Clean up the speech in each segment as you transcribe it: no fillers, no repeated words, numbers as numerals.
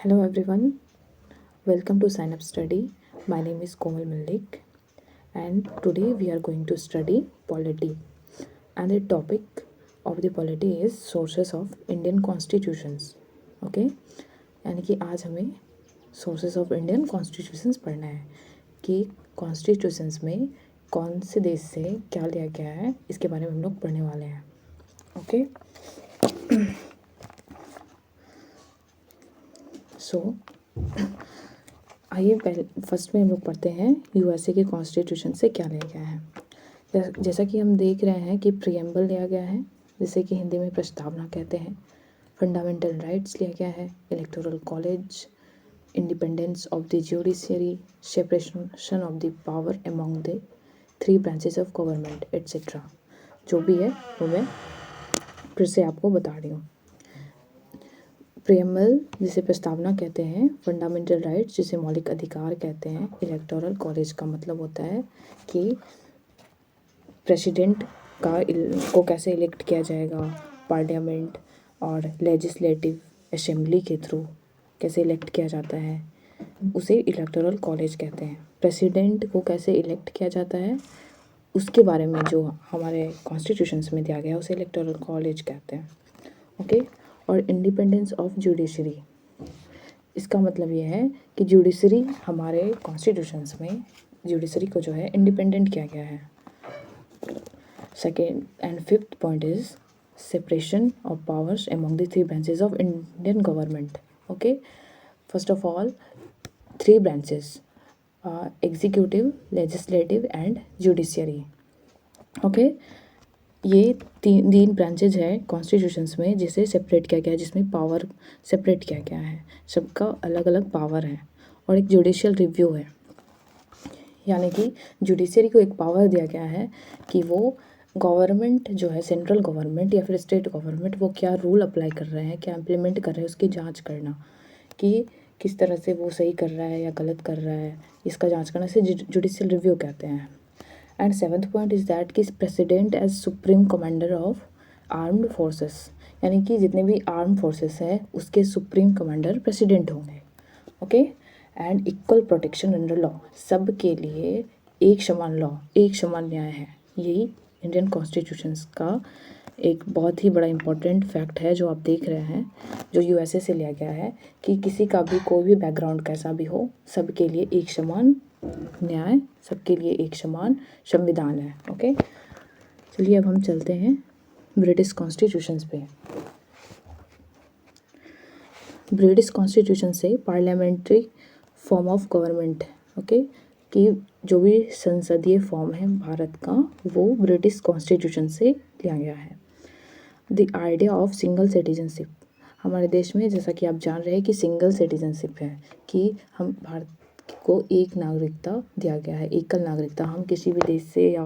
Hello everyone, welcome to Sign Up Study. My name is Komal Malik and today we are going to study polity. And the topic of the polity is sources of Indian constitutions. Okay? यानी कि आज हमें sources of Indian constitutions पढ़ना है कि constitutions में कौन से देश से क्या लिया गया है, इसके बारे में हम लोग पढ़ने वाले हैं. ओके सो आइए पहले फर्स्ट में हम लोग पढ़ते हैं यूएसए के कॉन्स्टिट्यूशन से क्या लिया गया है. जैसा कि हम देख रहे हैं कि प्रियम्बल लिया गया है, जिसे कि हिंदी में प्रस्तावना कहते हैं. फंडामेंटल राइट्स लिया गया है, electoral college, independence of the judiciary, separation of the power among the 3 branches of government etcetera. जो भी है वो मैं फिर से आपको बता रही हूँ. प्रियम्बल जिसे प्रस्तावना कहते हैं, फंडामेंटल राइट्स जिसे मौलिक अधिकार कहते हैं, इलेक्टोरल कॉलेज का मतलब होता है कि प्रेसिडेंट को कैसे इलेक्ट किया जाएगा, पार्लियामेंट और लेजिस्लेटिव असेंबली के थ्रू कैसे इलेक्ट किया जाता है, उसे इलेक्टोरल कॉलेज कहते हैं. प्रेसिडेंट को कैसे इलेक्ट किया जाता है उसके बारे में जो हमारे कॉन्स्टिट्यूशंस में दिया गया है उसे इलेक्टोरल कॉलेज कहते हैं. ओके. और इंडिपेंडेंस ऑफ जुडिशरी, इसका मतलब ये है कि जुडिशरी हमारे कॉन्स्टिट्यूशंस में जुडिशरी को जो है इंडिपेंडेंट किया गया है. Second and fifth point is separation of powers among the 3 branches of Indian government. Okay. First of all 3 branches, executive, legislative and judiciary. Okay. ये तीन ब्रांचेज है कॉन्स्टिट्यूशंस में जिसे सेपरेट किया गया है, जिसमें पावर सेपरेट किया गया है. सबका अलग अलग पावर है. और एक जुडिशियल रिव्यू है, यानी कि जुडिशरी को एक पावर दिया गया है कि वो गवर्नमेंट जो है, सेंट्रल गवर्नमेंट या फिर स्टेट गवर्नमेंट, वो क्या रूल अप्लाई कर रहे हैं, क्या इम्प्लीमेंट कर रहे हैं, उसकी जांच करना कि किस तरह से वो सही कर रहा है या गलत कर रहा है, इसका जांच करना से जुडिशियल रिव्यू कहते हैं. And 7th point is that कि president as supreme commander of armed forces, यानी कि जितने भी आर्म फोर्सेस हैं उसके सुप्रीम कमांडर प्रेसिडेंट होंगे. Okay. And equal protection under law, सब के लिए एक समान लॉ, एक समान न्याय है. यही इंडियन कॉन्स्टिट्यूशंस का एक बहुत ही बड़ा इम्पोर्टेंट फैक्ट है जो आप देख रहे हैं, जो यूएसए से लिया गया है कि किसी का भी कोई भी बैकग्राउंड कैसा भी हो, सबके लिए एक समान न्याय, सबके लिए एक समान संविधान है. ओके. चलिए अब हम चलते हैं ब्रिटिश कॉन्स्टिट्यूशंस पे. ब्रिटिश कॉन्स्टिट्यूशन से parliamentary form of government, okay, कि जो भी संसदीय फॉर्म है भारत का वो ब्रिटिश कॉन्स्टिट्यूशन से लिया गया है. The idea of single citizenship, हमारे देश में जैसा कि आप जान रहे हैं कि सिंगल सिटीजनशिप है कि हम भारत को एक नागरिकता दिया गया है, एकल नागरिकता. हम किसी भी देश से या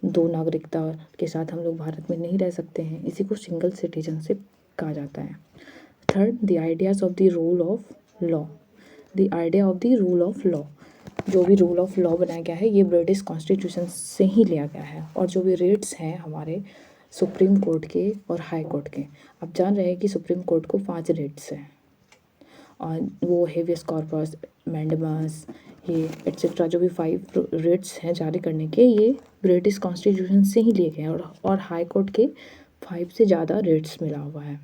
2 नागरिकता के साथ हम लोग भारत में नहीं रह सकते हैं, इसी को सिंगल सिटीजनशिप कहा जाता है. Third, the ideas of the rule of law. The idea of the rule of law, जो भी रूल ऑफ लॉ बनाया गया है ये ब्रिटिश कॉन्स्टिट्यूशन से ही लिया गया है. और जो भी रेट्स हैं हमारे सुप्रीम कोर्ट के और हाई कोर्ट के, आप जान रहे हैं कि सुप्रीम कोर्ट को 5 रेट्स हैं और वो हेवियस कॉर्पस, मैंडेमस, ये एट्सेट्रा, जो भी 5 रेट्स हैं जारी करने के, ये ब्रिटिश कॉन्स्टिट्यूशन से ही लिए गए हैं. और हाई कोर्ट के 5 से ज़्यादा रेट्स मिला हुआ है.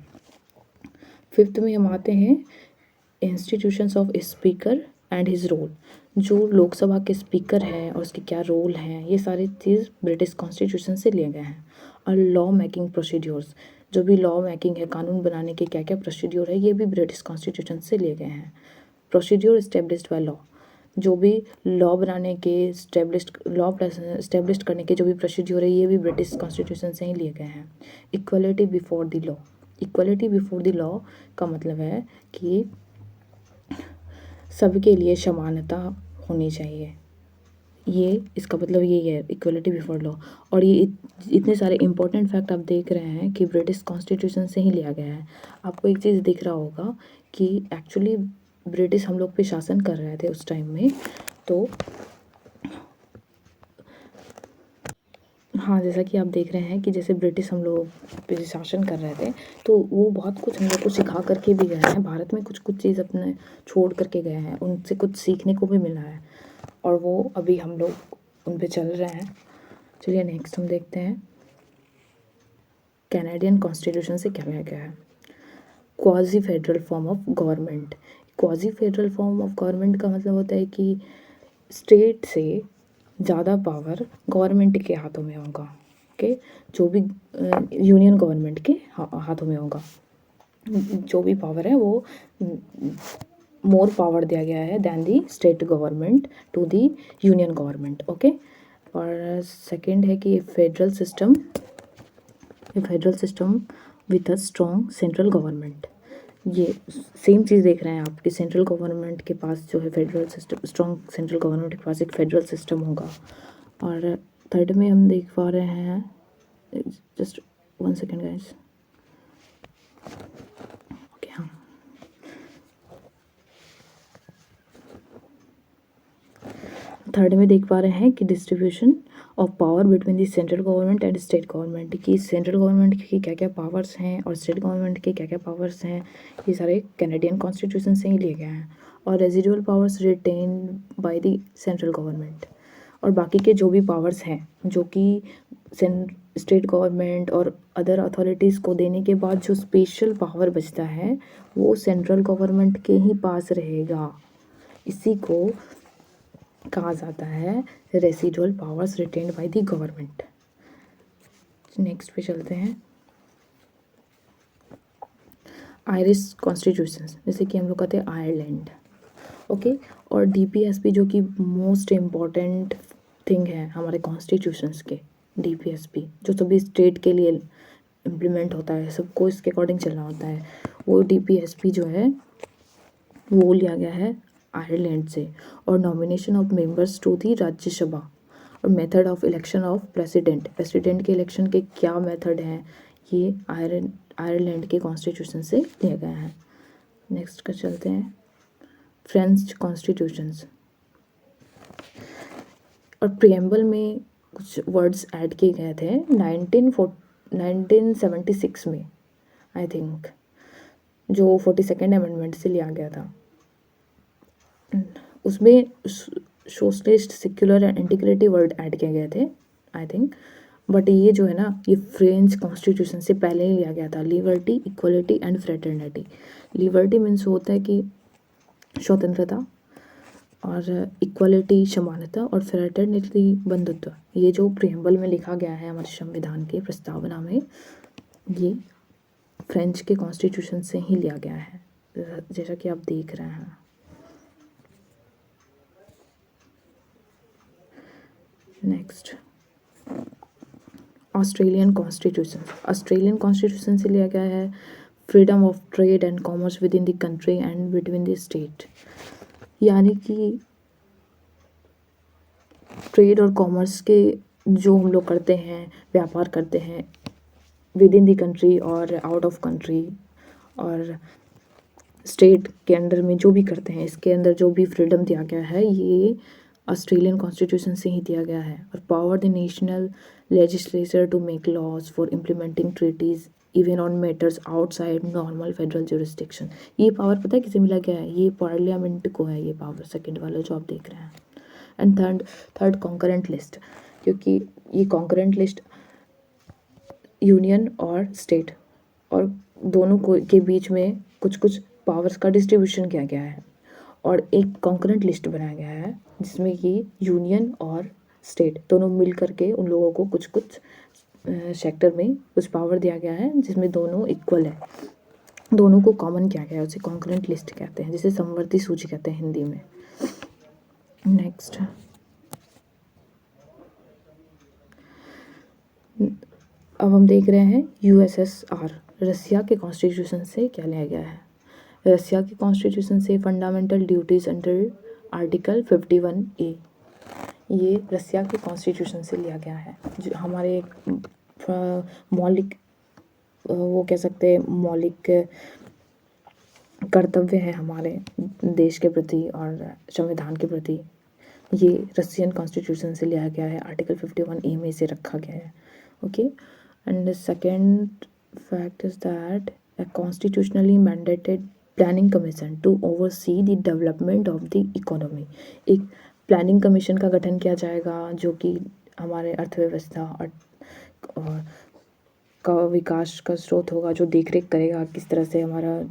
फिफ्थ में हम आते हैं institutions of speaker and his role, जो लोकसभा के स्पीकर हैं और उसके क्या रोल हैं, ये सारी चीज़ ब्रिटिश कॉन्स्टिट्यूशन से लिए गए हैं. और लॉ मेकिंग प्रोसीड्योर्स, जो भी लॉ मेकिंग है, कानून बनाने के क्या क्या प्रोसीड्योर है, ये भी ब्रिटिश कॉन्स्टिट्यूशन से लिए गए हैं. प्रोसीड्योर इस्टेब्लिश्ड बाय लॉ, जो भी लॉ बनाने के लॉ इस्टेब्लिश करने के जो भी प्रोसीड्योर है ये भी ब्रिटिश कॉन्स्टिट्यूशन से ही लिए गए हैं. Equality before the law, equality before the law का मतलब है कि सबके लिए समानता होनी चाहिए, ये इसका मतलब यही है इक्वलिटी बिफोर लॉ. और ये इतने सारे इंपॉर्टेंट फैक्ट आप देख रहे हैं कि ब्रिटिश कॉन्स्टिट्यूशन से ही लिया गया है. आपको एक चीज़ दिख रहा होगा कि एक्चुअली ब्रिटिश हम लोग पे शासन कर रहे थे उस टाइम में, तो हाँ, जैसा कि आप देख रहे हैं कि जैसे ब्रिटिश हम लोग पे शासन कर रहे थे, तो वो बहुत कुछ हम लोग को सिखा करके भी गए हैं। भारत में कुछ कुछ चीज़ अपने छोड़ करके गए हैं, उनसे कुछ सीखने को भी मिला है और वो अभी हम लोग उन पे चल रहे हैं। चलिए नेक्स्ट हम देखते हैं कैनेडियन कॉन्स्टिट्यूशन से क्या लिया गया है। Quasi federal form of government. Quasi federal form of government का मतलब होता है कि स्टेट से ज़्यादा पावर गवर्नमेंट के हाथों में होगा। ओके, जो भी यूनियन गवर्नमेंट के हाथों में होगा, जो भी पावर है वो मोर पावर दिया गया है than the state government to the union government. Okay, और सेकंड है कि federal system with a strong central government. ये सेम चीज़ देख रहे हैं आप कि सेंट्रल गवर्नमेंट के पास जो है federal system, strong central government के पास एक फेडरल सिस्टम होगा। और थर्ड में हम देख पा रहे हैं, जस्ट 1 सेकेंड गाइस। ओके, हाँ, थर्ड में देख पा रहे हैं कि distribution of power between the central government and state government, कि सेंट्रल गवर्नमेंट की क्या क्या पावर्स हैं और स्टेट गवर्नमेंट के क्या क्या पावर्स हैं, ये सारे कैनेडियन कॉन्स्टिट्यूशन से ही लिए गए हैं। और residual powers written by the central government, और बाकी के जो भी पावर्स हैं जो कि स्टेट गवर्नमेंट और अदर अथॉरिटीज़ को देने के बाद जो स्पेशल पावर बचता है वो सेंट्रल गवर्नमेंट के ही पास रहेगा। इसी को कहा जाता है residual powers retained by the government. Next पे चलते हैं, आयरिश कॉन्स्टिट्यूशन, जैसे कि हम लोग कहते हैं आयरलैंड। ओके, और डीपीएसपी जो कि मोस्ट इम्पॉर्टेंट थिंग है हमारे कॉन्स्टिट्यूशंस के, डीपीएसपी जो सभी स्टेट के लिए इम्प्लीमेंट होता है, सबको इसके अकॉर्डिंग चलना होता है, वो डीपीएसपी जो है वो लिया गया है आयरलैंड से। और nomination of members to the Rajya Sabha और method of election of president के इलेक्शन के क्या मेथड हैं, ये आयरलैंड के कॉन्स्टिट्यूशन से लिया गया है। नेक्स्ट का चलते हैं फ्रेंच कॉन्स्टिट्यूशंस, और प्रियम्बल में कुछ वर्ड्स ऐड किए गए थे 1976 में, आई थिंक, जो 42nd अमेंडमेंट से लिया गया था। उसमें socialist, secular and integrity word add किए गए थे, आई थिंक, बट ये जो है ना, ये फ्रेंच कॉन्स्टिट्यूशन से पहले ही लिया गया था। Liberty, equality and fraternity. Liberty means होता है कि स्वतंत्रता, और इक्वलिटी समानता, और फ्रेटर्निटी बंधुत्व। ये जो प्रियम्बल में लिखा गया है हमारे संविधान के प्रस्तावना में, ये फ्रेंच के कॉन्स्टिट्यूशन से ही लिया गया है, जैसा कि आप देख रहे हैं। नेक्स्ट, ऑस्ट्रेलियन कॉन्स्टिट्यूशन से लिया गया है freedom of trade and commerce with in the country and between the state, यानी कि ट्रेड और कॉमर्स के जो हम लोग करते हैं, व्यापार करते हैं विद इन द कंट्री और आउट ऑफ कंट्री, और स्टेट के अंडर में जो भी करते हैं, इसके अंदर जो भी फ्रीडम दिया गया है ये ऑस्ट्रेलियन कॉन्स्टिट्यूशन से ही दिया गया है। और power the national legislature to make laws for implementing treaties even on matters outside normal federal jurisdiction. ये पावर पता है किसे मिला गया है? ये पार्लियामेंट को है ये पावर, सेकंड वाला जो आप देख रहे हैं। एंड थर्ड कॉन्करेंट लिस्ट, क्योंकि ये कॉन्करेंट लिस्ट यूनियन और स्टेट और दोनों को के बीच में कुछ कुछ पावर्स का डिस्ट्रीब्यूशन किया गया है, और एक कॉन्करेंट लिस्ट बनाया गया है जिसमें कि यूनियन और स्टेट दोनों मिल करके उन लोगों को कुछ कुछ सेक्टर में कुछ पावर दिया गया है जिसमें दोनों इक्वल है, दोनों को कॉमन किया गया है, उसे कॉन्करेंट लिस्ट कहते हैं, जिसे समवर्ती सूची कहते हैं हिंदी में। नेक्स्ट, अब हम देख रहे हैं यूएसएसआर, रसिया के कॉन्स्टिट्यूशन से क्या लिया गया है। रसिया के कॉन्स्टिट्यूशन से fundamental duties under article 51A, ये रसिया के कॉन्स्टिट्यूशन से लिया गया है, जो हमारे मौलिक वो कह सकते हैं मौलिक कर्तव्य है हमारे देश के प्रति और संविधान के प्रति, ये रशियन कॉन्स्टिट्यूशन से लिया गया है, आर्टिकल 51A में इसे रखा गया है। Okay, and second fact is that a constitutionally mandated planning commission to oversee the development of the economy। एक प्लानिंग कमीशन का गठन किया जाएगा जो कि हमारे अर्थव्यवस्था और का विकास का स्रोत होगा, जो देखरेख करेगा किस तरह से हमारा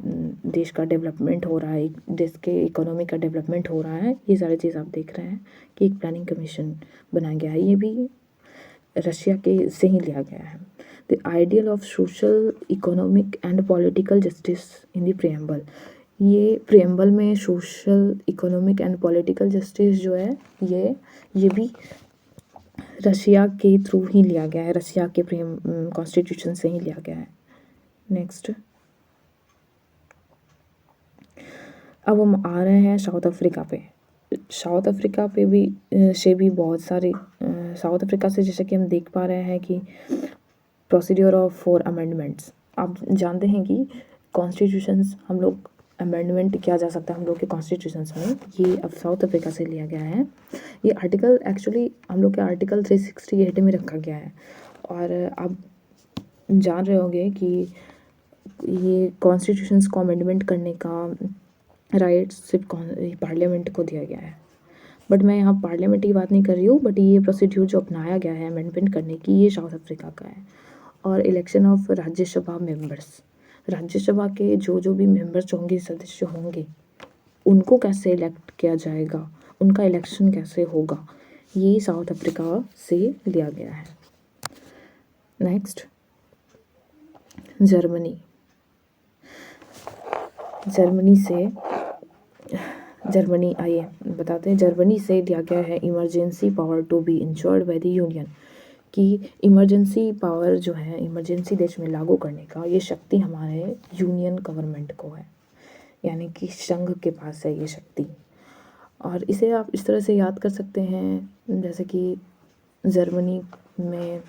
देश का डेवलपमेंट हो रहा है, देश के इकोनॉमी का डेवलपमेंट हो रहा है। ये सारी चीज़ आप देख रहे हैं कि एक प्लानिंग कमीशन बनाया गया है, ये भी रशिया के से ही लिया गया है। The ideal of social economic and political justice in the preamble, ये प्रियम्बल में social economic and political justice जो है ये भी रशिया के थ्रू ही लिया गया है, रशिया के कॉन्स्टिट्यूशन से ही लिया गया है। नेक्स्ट, अब हम आ रहे हैं साउथ अफ्रीका पे। साउथ अफ्रीका पे भी बहुत सारे साउथ अफ्रीका से जैसे कि हम देख पा रहे हैं कि प्रोसीड्योर ऑफ 4 अमेंडमेंट्स। आप जानते हैं कि कॉन्स्टिट्यूशंस हम लोग अमेंडमेंट किया जा सकता है हम लोग के कॉन्स्टिट्यूशंस में, ये अब साउथ अफ्रीका से लिया गया है। ये आर्टिकल एक्चुअली हम लोग के आर्टिकल 368 में रखा गया है। और आप जान रहे होंगे कि ये कॉन्स्टिट्यूशंस को अमेंडमेंट करने का राइट सिर्फ पार्लियामेंट को दिया गया है। बट मैं यहाँ पार्लियामेंट की बात नहीं कर रही हूँ, बट ये प्रोसीड्यूर जो अपनाया गया है अमेंडमेंट करने की, ये साउथ अफ्रीका का है। और election of Rajya Sabha members, Rajya Sabha के जो भी मेंबर्स होंगे, सदस्य होंगे, उनको कैसे इलेक्ट किया जाएगा, उनका इलेक्शन कैसे होगा, ये साउथ अफ्रीका से लिया गया है। नेक्स्ट, जर्मनी आइए बताते हैं। जर्मनी से लिया गया है emergency power to be insured by the union, कि इमरजेंसी पावर जो है इमरजेंसी देश में लागू करने का, ये शक्ति हमारे यूनियन गवर्नमेंट को है, यानी कि संघ के पास है ये शक्ति। और इसे आप इस तरह से याद कर सकते हैं जैसे कि जर्मनी में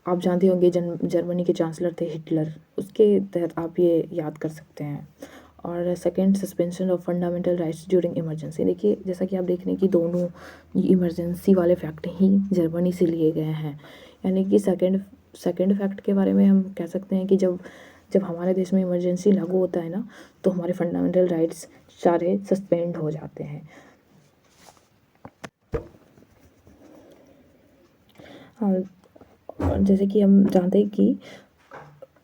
आप जानते होंगे जर्मनी के चांसलर थे हिटलर, उसके तहत आप ये याद कर सकते हैं। और second, suspension of fundamental rights during emergency. देखिए जैसा कि आप देख रहे हैं कि दोनों इमरजेंसी वाले फैक्ट ही जर्मनी से लिए गए हैं, यानी कि सेकंड फैक्ट के बारे में हम कह सकते हैं कि जब हमारे देश में इमरजेंसी लागू होता है ना, तो हमारे फंडामेंटल राइट्स सारे सस्पेंड हो जाते हैं। और जैसे कि हम जानते हैं कि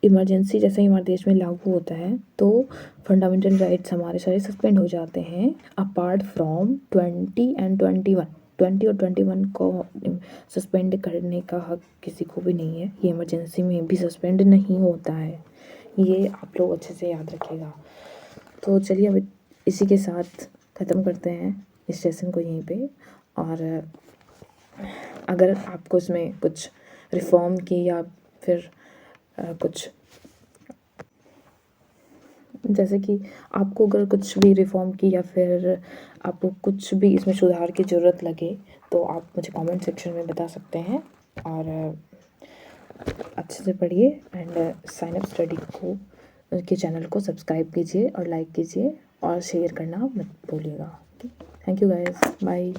इमरजेंसी जैसे ही हमारे देश में लागू होता है तो फंडामेंटल राइट्स हमारे सारे सस्पेंड हो जाते हैं, अपार्ट फ्रॉम 20 एंड 21। 20 और 21 को सस्पेंड करने का हक किसी को भी नहीं है, ये इमरजेंसी में भी सस्पेंड नहीं होता है, ये आप लोग अच्छे से याद रखिएगा। तो चलिए अब इसी के साथ ख़त्म करते हैं इस सेशन को यहीं पे। और अगर आपको इसमें कुछ रिफॉर्म की या फिर कुछ जैसे कि आपको अगर कुछ भी रिफॉर्म की या फिर आपको कुछ भी इसमें सुधार की ज़रूरत लगे तो आप मुझे कमेंट सेक्शन में बता सकते हैं। और अच्छे से पढ़िए एंड साइन अप स्टडी को के चैनल को सब्सक्राइब कीजिए और लाइक कीजिए और शेयर करना मत भूलिएगा। Thank you guys, bye.